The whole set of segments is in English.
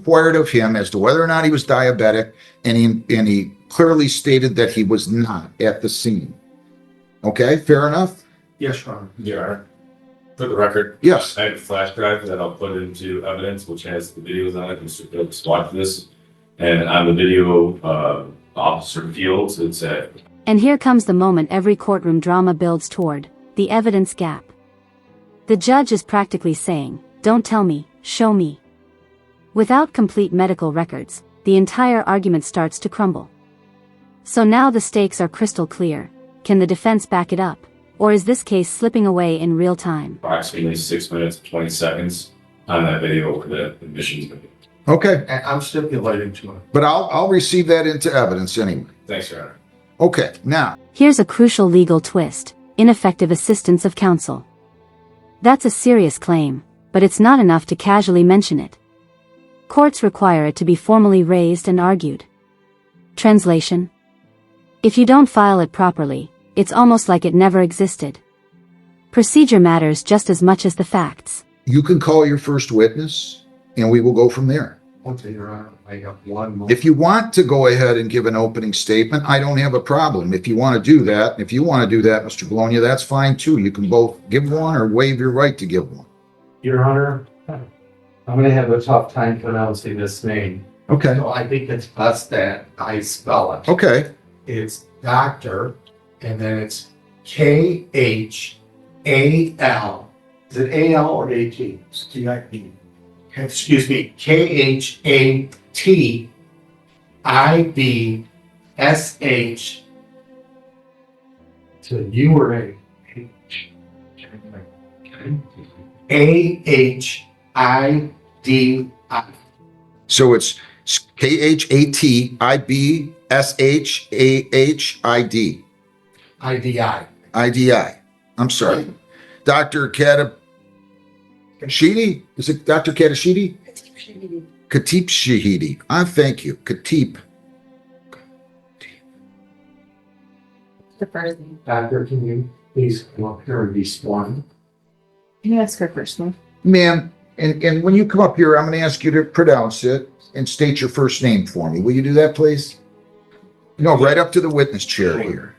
inquired of him as to whether or not he was diabetic, and he clearly stated that he was not at the scene. Okay, fair enough? Yes, Your Honor. Yeah. For the record, Yes. I have a flash drive that I'll put into evidence, which has the videos on it. Mr. Phillips watch this. And on the video, Officer Fields, it said. And here comes the moment every courtroom drama builds toward, the evidence gap. The judge is practically saying, don't tell me, show me. Without complete medical records, the entire argument starts to crumble. So now the stakes are crystal clear. Can the defense back it up? Or is this case slipping away in real time? Approximately 6 minutes, 20 seconds on that video where the admissions video. Okay, And I'm stipulating to it. but I'll receive that into evidence anyway. Thanks, Your Honor. Okay, now, Here's a crucial legal twist: ineffective assistance of counsel. That's a serious claim, but it's not enough to casually mention it. Courts require it to be formally raised and argued. Translation: if you don't file it properly, it's almost like it never existed. Procedure matters just as much as the facts. you can call your first witness, and we will go from there. Okay, Your Honor, I have one more. If you want to go ahead and give an opening statement, I don't have a problem. If you want to do that, Mr. Bologna, that's fine too. You can both give one or waive your right to give one. Your Honor, I'm gonna have a tough time pronouncing this name. Okay. So I think it's best that I spell it. Okay. It's Doctor, and then it's K-H-A-L. Is it A-L or A-T? It's T-I-P. Excuse me, K-H-A-T-I-B-S-H. So you were a A-H-I-D-I. So it's K-H-A-T-I-B-S-H-A-H-I-D. I-D-I. I-D-I. I'm sorry. Dr. Katib-Shahidi? Is it Dr. Katib-Shahidi? Katib Shahidi. Thank you. Katib. The first name. doctor, can you please come up here and be sworn? Can you ask her personally? Ma'am, and when you come up here, I'm going to ask you to pronounce it and state your first name for me. Will you do that, please? No, right up to the witness chair here.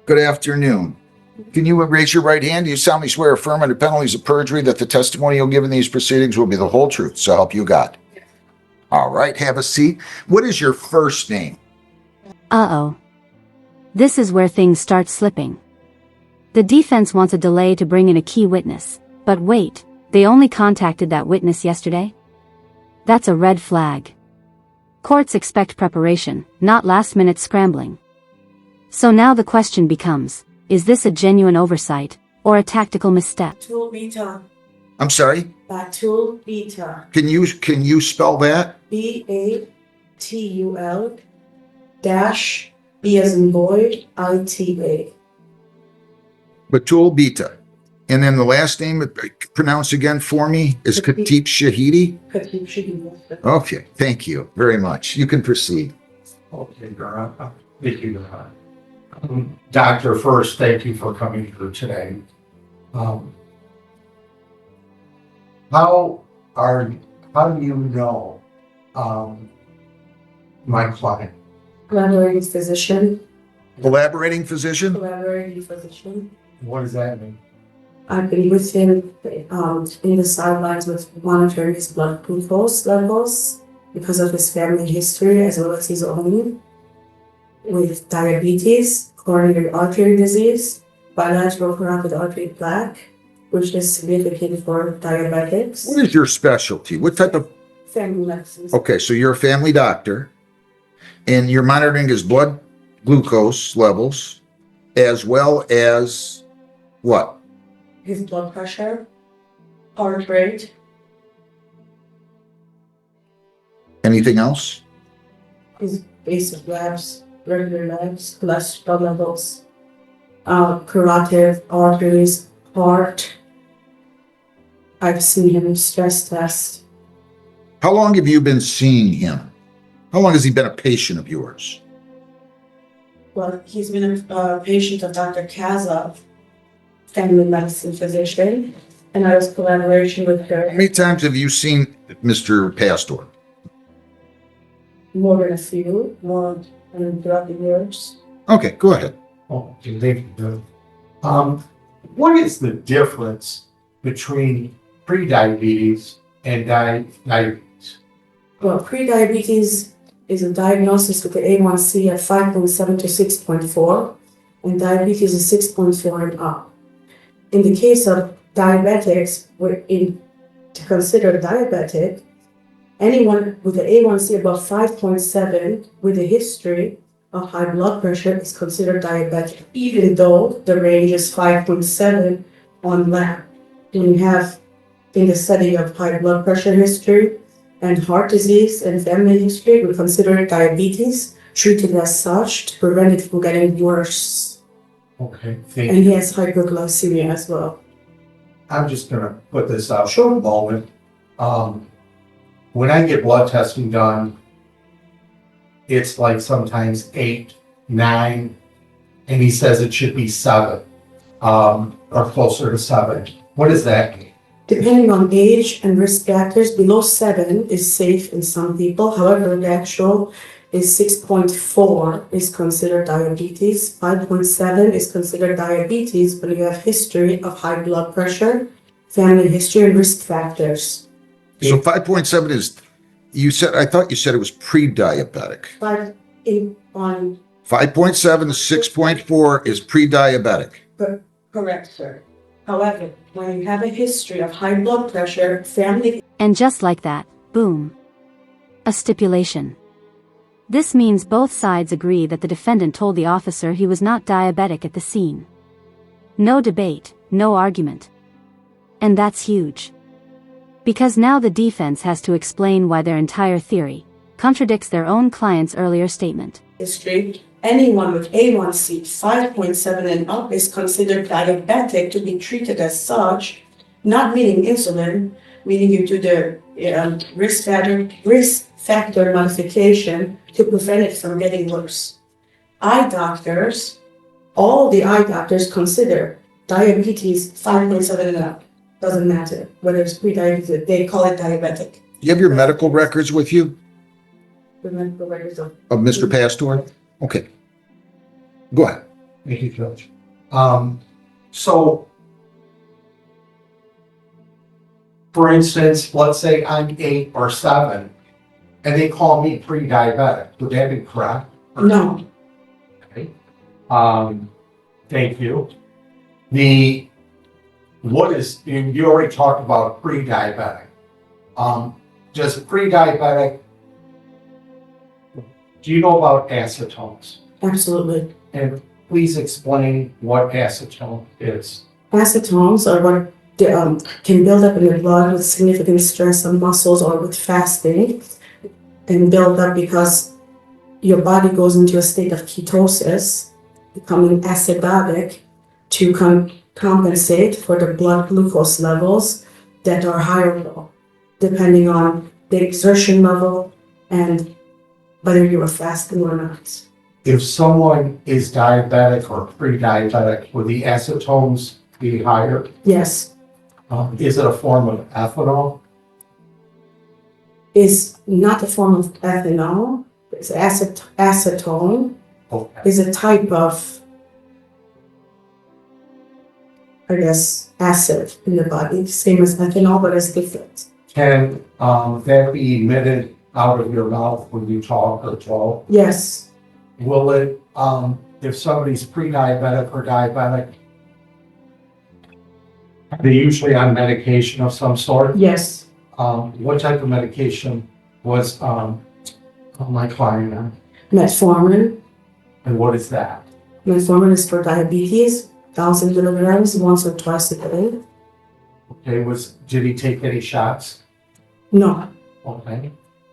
Good afternoon. Can you raise your right hand? Do you solemnly swear or affirm under penalties of perjury that the testimony you'll give in these proceedings will be the whole truth, so help you God? Yes. All right, have a seat. What is your first name? Uh-oh. This is where things start slipping. The defense wants a delay to bring in a key witness, but wait, they only contacted that witness yesterday? That's a red flag. Courts expect preparation, not last-minute scrambling. So now the question becomes, is this a genuine oversight, or a tactical misstep? Batul Beta. I'm sorry? Batul Beta. Can you spell that? B-A-T-U-L dash B as in boy, I-T-A. Batul Beta. And then the last name, pronounce again for me, is Katib Shahidi? Katib Shahidi. Okay, thank you very much. You can proceed. Okay, Your Honor. Thank you, Your Honor. Doctor, first, thank you for coming here today. How do you know my client? Collaborating physician. Collaborating physician? Collaborating physician. What does that mean? I've been with him in the sidelines with monitoring his blood glucose levels because of his family history as well as his own, with diabetes, coronary artery disease, bilateral carotid artery plaque, which is significant for diabetics. What is your specialty? What type of... Family medicine. Okay, so you're a family doctor, and you're monitoring his blood glucose levels, as well as what? His blood pressure, heart rate. Anything else? His basic labs, regular labs, cholesterol levels, carotid arteries, heart. I've seen him stress test. How long have you been seeing him? How long has he been a patient of yours? Well, he's been a patient of Dr. Kaza, family medicine physician, and I was collaboration with How her many times have you seen Mr. Pastor? more than a few, more than throughout the years. Okay, go ahead. Oh, thank you. What is the difference between pre-diabetes and diabetes? Well, pre-diabetes is a diagnosis with the A1C at 5.7 to 6.4, and diabetes is 6.4 and up. In the case of diabetics, to consider diabetic, anyone with an A1C above 5.7 with a history of high blood pressure is considered diabetic, even though the range is 5.7 on lab. When you have in the study of high blood pressure history and heart disease and family history, we consider diabetes, treated as such to prevent it from getting worse. Okay, thank And you. he has hyperglycemia as well. I'm just gonna put this out for a moment. When I get blood testing done, it's like sometimes 8, 9, and he says it should be 7, or closer to 7. What does that mean? Depending on age and risk factors, below 7 is safe in some people. However, the actual is 6.4 is considered diabetes. 5.7 is considered diabetes when you have history of high blood pressure, family history, and risk factors. So 5.7 is, I thought you said it was pre-diabetic. But on 5.7 to 6.4 is pre-diabetic. correct, sir. However, when you have a history of high blood pressure, family. And just like that, boom. A stipulation. This means both sides agree that the defendant told the officer he was not diabetic at the scene. No debate, no argument. And that's huge. Because now the defense has to explain why their entire theory contradicts their own client's earlier statement. History, anyone with A1C 5.7 and up is considered diabetic to be treated as such, not meaning insulin, meaning you do the risk factor modification to prevent it from getting worse. Eye doctors, all the eye doctors consider diabetes 5.7 and up. Doesn't matter whether it's pre-diabetes, they call it diabetic. Do you have your medical records with you The medical records of of Mr. Pastor? Okay. Go ahead. Thank you, Judge. So, for instance, let's say I'm 8 or 7, and they call me pre-diabetic. Would that be correct? No. Okay. Thank you. You already talked about pre-diabetic. Just pre-diabetic, do you know about acetones? Absolutely. And please explain what acetone is. Acetones are what can build up in your blood with significant stress on muscles or with fasting and build up because your body goes into a state of ketosis, becoming acidotic to compensate for the blood glucose levels that are higher or low, depending on the exertion level and whether you are fasting or not. If someone is diabetic or pre-diabetic, would the acetones be higher? Yes, Is it a form of ethanol? is not a form of ethanol. It's acetone Okay. is a type of, I guess, acid in the body, same as ethanol, but it's different. Can that be emitted out of your mouth when you talk or swallow? Yes, Will it, if somebody's pre-diabetic or diabetic, they're usually on medication of some sort? yes. What type of medication was my client on? Metformin. And what is that? Metformin is for diabetes, 1,000 milligrams once or twice a day. Okay, did he take any shots? No, Okay.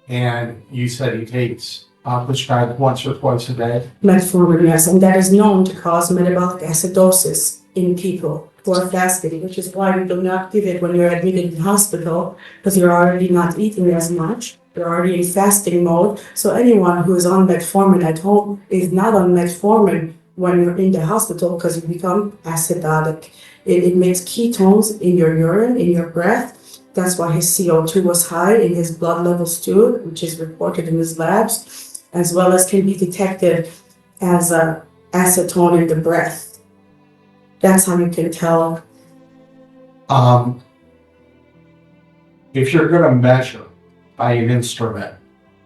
And you said he takes prescribed once or twice a day? metformin, yes, and that is known to cause metabolic acidosis in people who are fasting, which is why we do not give it when you're admitted in hospital, because you're already not eating as much. You're already in fasting mode. So anyone who is on metformin at home is not on metformin when you're in the hospital because you become acidotic. It makes ketones in your urine, in your breath. That's why his CO2 was high in his blood levels too, which is reported in his labs, as well as can be detected as a acetone in the breath. That's how you can tell. If you're gonna measure by an instrument,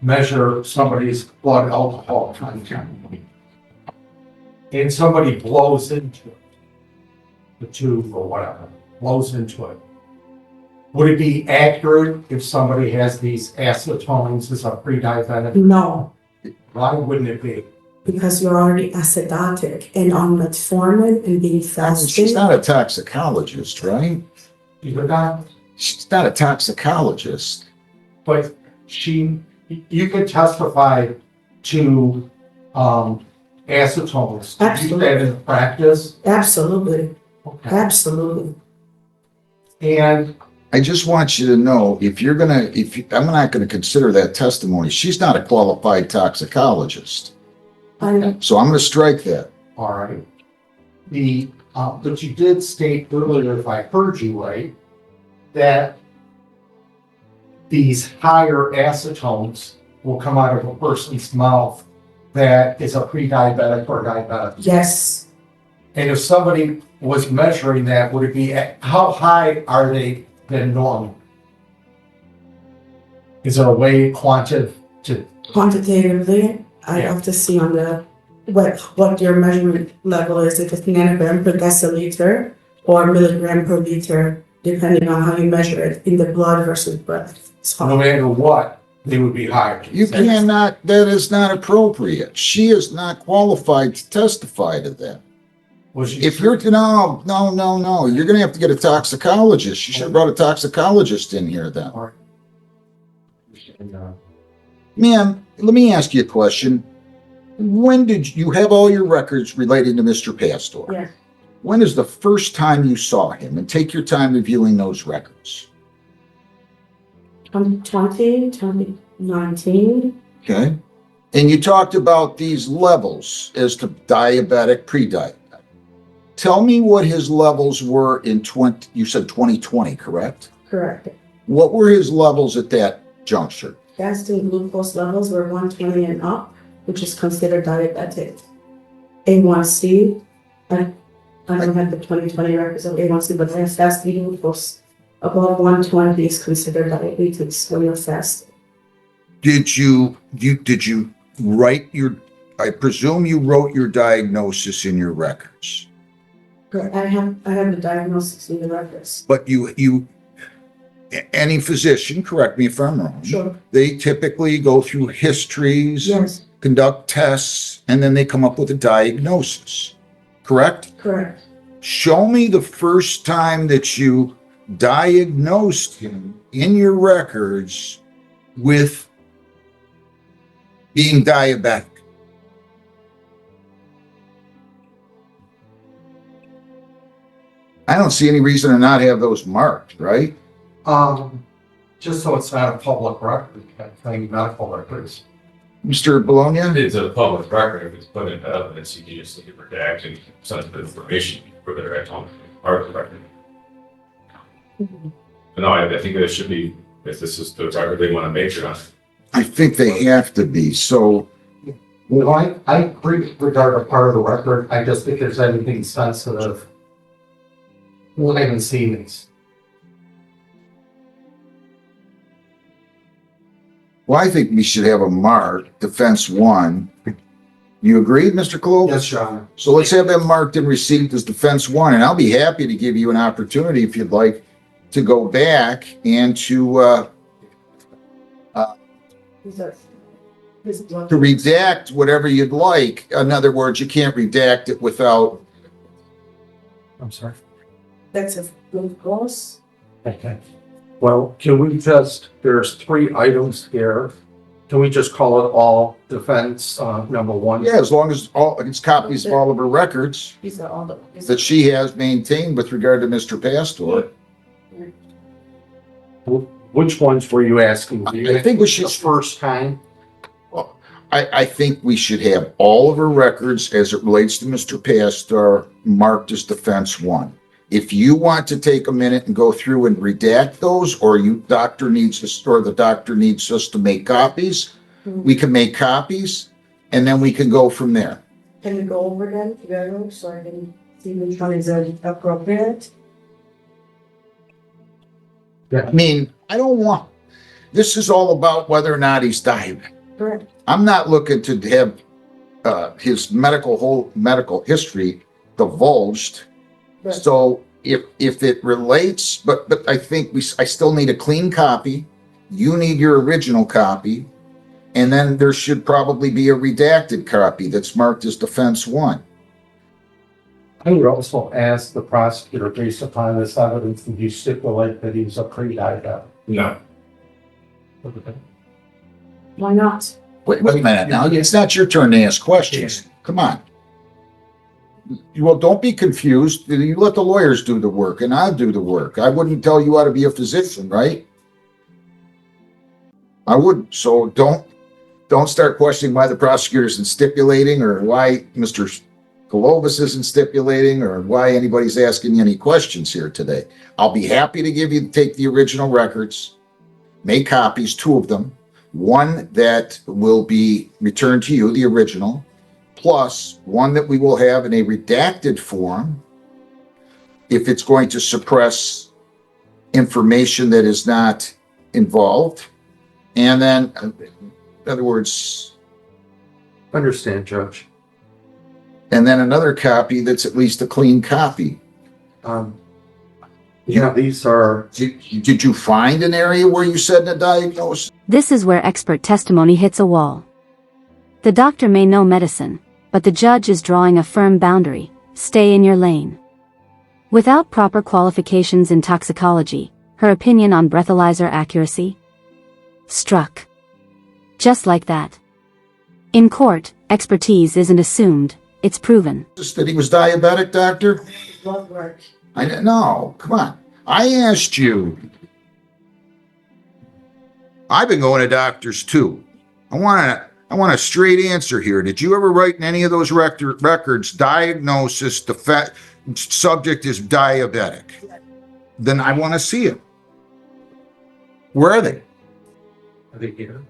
measure somebody's blood alcohol content, and somebody blows into it, the tube or whatever, blows into it, would it be accurate if somebody has these acetones as a pre-diabetic? No, Why wouldn't it be? because you're already acidotic and on metformin and being I mean, fasted. she's not a toxicologist, right? You're not, She's not a toxicologist. but you can testify to, acetones. Do you do that in practice? Absolutely, Okay. absolutely. And I just want you to know, I'm not gonna consider that testimony. She's not a qualified toxicologist. So I'm gonna strike that. all right. But you did state earlier, if I heard you right, that these higher acetones will come out of a person's mouth that is a pre-diabetic or diabetic. Yes, And if somebody was measuring that, would it be, how high are they than normal? Is there a way quantitatively, I have to see on the what your measurement level is, if it's nanogram per deciliter or milligram per liter, depending on how you measure it in the blood versus breath. no matter what, they would be higher? You cannot, that is not appropriate. She is not qualified to testify to that. Was she- If you're, no, you're gonna have to get a toxicologist. You should have brought a toxicologist in here then. All right. Ma'am, let me ask you a question. When did you have all your records relating to Mr. Pastor? Yes. When is the first time you saw him? And take your time reviewing those records. 2020, 2019. Okay? And you talked about these levels as to diabetic, pre-diabetic. Tell me what his levels were in you said 2020, correct? Correct. What were his levels at that juncture? Fasting glucose levels were 120 and up, which is considered diabetic. A1C, I don't have the 2020 records of A1C, but I have fasting glucose above 120 is considered diabetes when you're fasting. Did you write I presume you wrote your diagnosis in your records, Correct. I have the diagnosis in the records. but any physician, correct me if I'm wrong. Sure. They typically go through histories, Yes, conduct tests, and then they come up with a diagnosis, correct? correct. Show me the first time that you diagnosed him in your records with being diabetic. I don't see any reason to not have those marked, right? Just so it's not a public record, thing, medical records. Mr. Bologna? It's a public record. If it's put into evidence, you can just look at redacting sensitive information for their actual part of the record. But no, I think that it should be, if this is the record they want to major on. I think they have to be, so Well, I agree regard a part of the record, I just think there's anything sensitive. We haven't seen these. well, I think we should have a mark, defense 1. You agree, Mr. Clovis? Yes, Your Honor. So let's have them marked and received as defense 1, and I'll be happy to give you an opportunity if you'd like to go back and to redact whatever you'd like. In other words, you can't redact it without, I'm sorry. That's a glucose. Okay. Well, can we just, there's 3 items here. Can we just call it all defense, number 1? yeah, as long as it's copies of all of her records These are all the. that she has maintained with regard to Mr. Pastor. Which ones were you asking? I think we should- The first time? I think we should have all of her records as it relates to Mr. Pastor marked as defense 1. If you want to take a minute and go through and redact those, or the doctor needs us to make copies, we can make copies, and then we can go from there. Can we go over them together so I can see which one is appropriate? I mean, this is all about whether or not he's diabetic. Correct. I'm not looking to have his medical history divulged. Right. So if it relates, but I think I still need a clean copy. You need your original copy, and then there should probably be a redacted copy that's marked as defense 1. I would also ask the prosecutor, based upon this evidence, did you stipulate that he was a pre-diabetic? No. Why not? Wait a minute now. It's not your turn to ask questions. Come on. Well, don't be confused. You let the lawyers do the work, and I'll do the work. I wouldn't tell you how to be a physician, right? I wouldn't. So don't start questioning why the prosecutor isn't stipulating, or why Mr. Golovas isn't stipulating, or why anybody's asking you any questions here today. I'll be happy to take the original records, make copies, 2 of them, one that will be returned to you, the original, plus one that we will have in a redacted form if it's going to suppress information that is not involved. And then, in other words, Understand, Judge. and then another copy that's at least a clean copy. These are, Did you find an area where you said a diagnosis? This is where expert testimony hits a wall. The doctor may know medicine, but the judge is drawing a firm boundary: stay in your lane. Without proper qualifications in toxicology, her opinion on breathalyzer accuracy struck. Just like that. In court, expertise isn't assumed, it's proven. That he was diabetic, doctor? Blood work. I didn't know. Come on. I asked you. I've been going to doctors too. I want a straight answer here. Did you ever write in any of those records, diagnosis, the subject is diabetic? Then I want to see it. Where are they? are they here?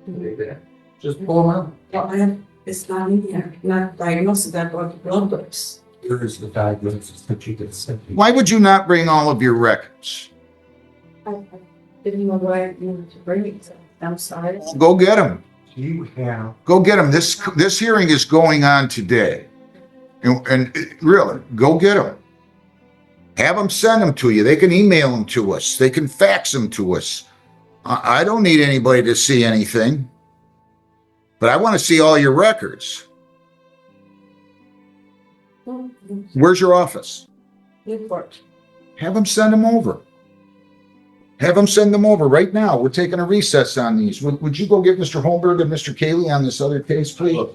Are they there? Just pull them out. Well, it's not in here, not diagnosed, that was blood works. Here is the diagnosis that you get sent. Why would you not bring all of your records? I didn't know why I needed to bring it, so I'm sorry. Go get them. You have, Go get them. This hearing is going on today. And really, go get them. Have them send them to you. They can email them to us. They can fax them to us. I don't need anybody to see anything. But I want to see all your records. Where's your office? Newport. Have them send them over. Have them send them over right now. We're taking a recess on these. Would you go get Mr. Holmberg and Mr. Cayley on this other case, please?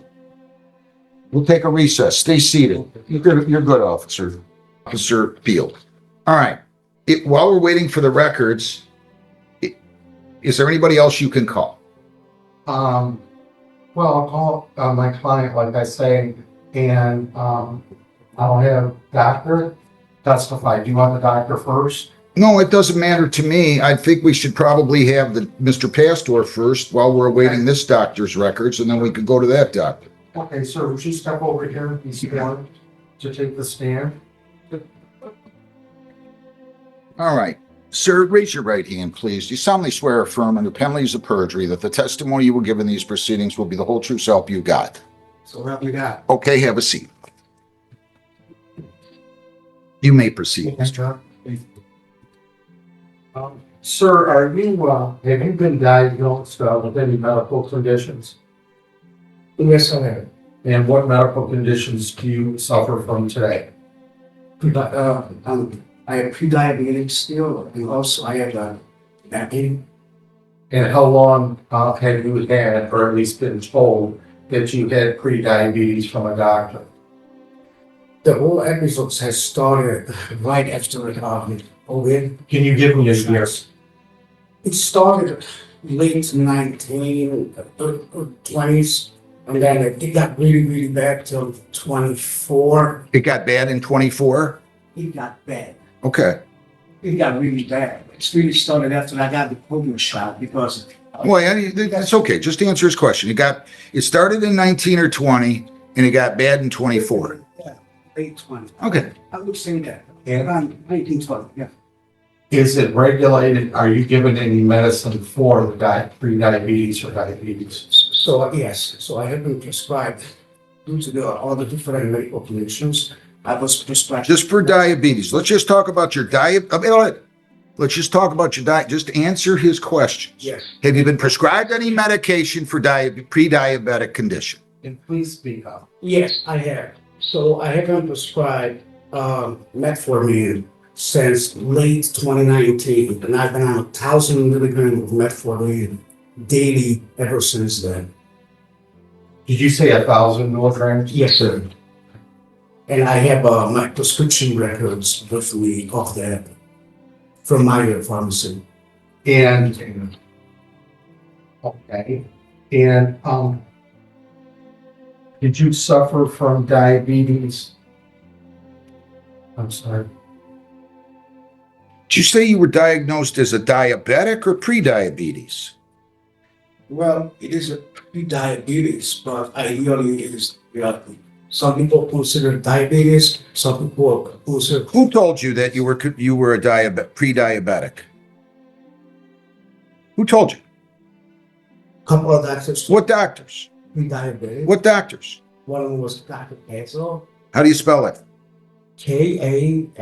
We'll take a recess. Stay seated. You're good, officer. Officer Peel. All right. While we're waiting for the records, is there anybody else you can call? well, I'll call my client, like I say, and I'll have doctor testify. Do you want the doctor first? No, it doesn't matter to me. I think we should probably have Mr. Pastor first while we're awaiting this doctor's records, and then we could go to that doctor. Okay, sir, would you step over here? He's going to take the stand. All right. Sir, raise your right hand, please. You solemnly swear or affirm under penalties of perjury that the testimony you will give in these proceedings will be the whole true self you got. So help me God. Okay, have a seat. You may proceed. Sir, have you been diagnosed with any medical conditions? Yes, I have. And what medical conditions do you suffer from today? I have pre-diabetes still, and also I have acne. And how long have you had, or at least been told, that you had pre-diabetes from a doctor? The whole episode has started right after COVID. Can you give me a year? It started late 1920s, and then it got really, really bad till 24. It got bad in 24? It got bad. Okay. It got really bad. It's really started after I got the polio shot because. Well, that's okay. Just answer his question. It started in 19 or 20 and it got bad in 24. Yeah, late 20. Okay. I would say that. Yeah. Around 1920, yeah. Is it regulated? Are you given any medicine for the pre-diabetes or diabetes? So, yes, so I have been prescribed due to all the different medical conditions. I was prescribed. Just for diabetes. Let's just talk about your diet. Let's just talk about your diet. Just answer his questions. Yes. Have you been prescribed any medication for pre-diabetic condition? And please speak up. Yes, I have. So I have been prescribed metformin since late 2019, and I've been on 1,000 milligrams of metformin daily ever since then. Did you say 1,000 milligrams? Yes, sir. And I have my prescription records with me of that from my pharmacy. And okay. And did you suffer from diabetes? I'm sorry. Did you say you were diagnosed as a diabetic or pre-diabetes? Well, it is a pre-diabetes, but ideally it is. Some people consider consider some people consider. Who told you that you were a pre-diabetic? Who told you? Couple of doctors. What doctors? Pre-diabetic. What doctors? One of them was Dr. Castle. How do you spell it? Kasza.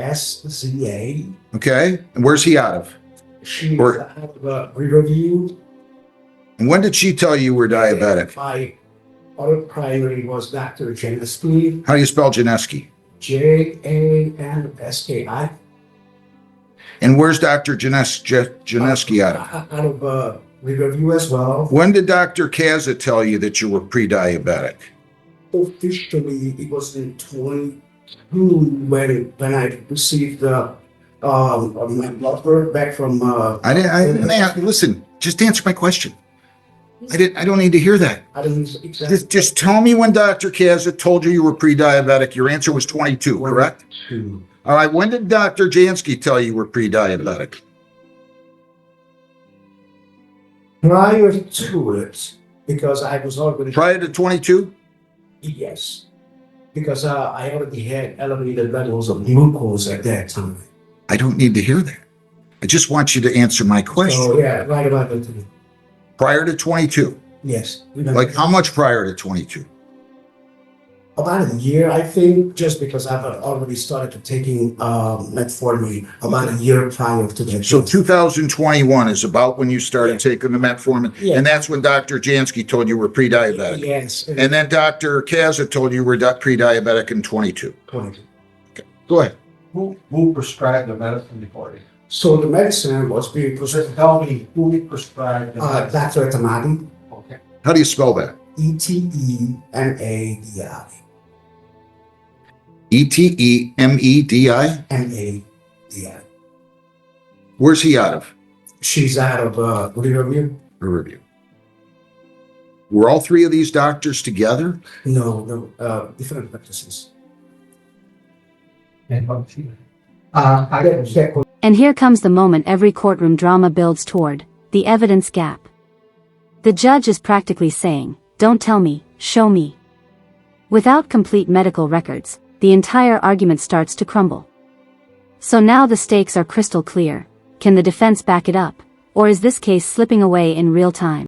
Okay. And where's he out of? She was out of a review. And when did she tell you were diabetic? My other primary was Dr. Janeski. How do you spell Janeski? Janski. And where's Dr. Janeski out of? Out of review as well. When did Dr. Casza tell you that you were pre-diabetic? Officially, it was in 22 when I received my blood work back from. I didn't listen. Just answer my question. I don't need to hear that. I didn't exactly. Just tell me when Dr. Casza told you were pre-diabetic. Your answer was 22, correct? 22. All right. When did Dr. Jansky tell you were pre-diabetic? Prior to it, because I was already. Prior to 22? Yes, because I already had elevated levels of glucose at that time. I don't need to hear that. I just want you to answer my question. So yeah, right about that. Prior to 22? Yes. Like how much prior to 22? About a year, I think, just because I've already started to taking metformin about a year prior to that. So 2021 is about when you started taking the metformin, and that's when Dr. Jansky told you were pre-diabetic. Yes. And then Dr. Casza told you were pre-diabetic in 22. 22. Okay, go ahead. Who prescribed the medicine for you? So the medicine was being prescribed. Tell me who prescribed the medicine. Dr. Tamadi. Okay. How do you spell that? Etemadi. Etemedi? Madi. Where's he out of? She's out of Riverview. Riverview. Were all three of these doctors together? No, different practices. I didn't check. And here comes the moment every courtroom drama builds toward, the evidence gap. The judge is practically saying, "Don't tell me, show me." Without complete medical records, the entire argument starts to crumble. So now the stakes are crystal clear. Can the defense back it up? Or is this case slipping away in real time?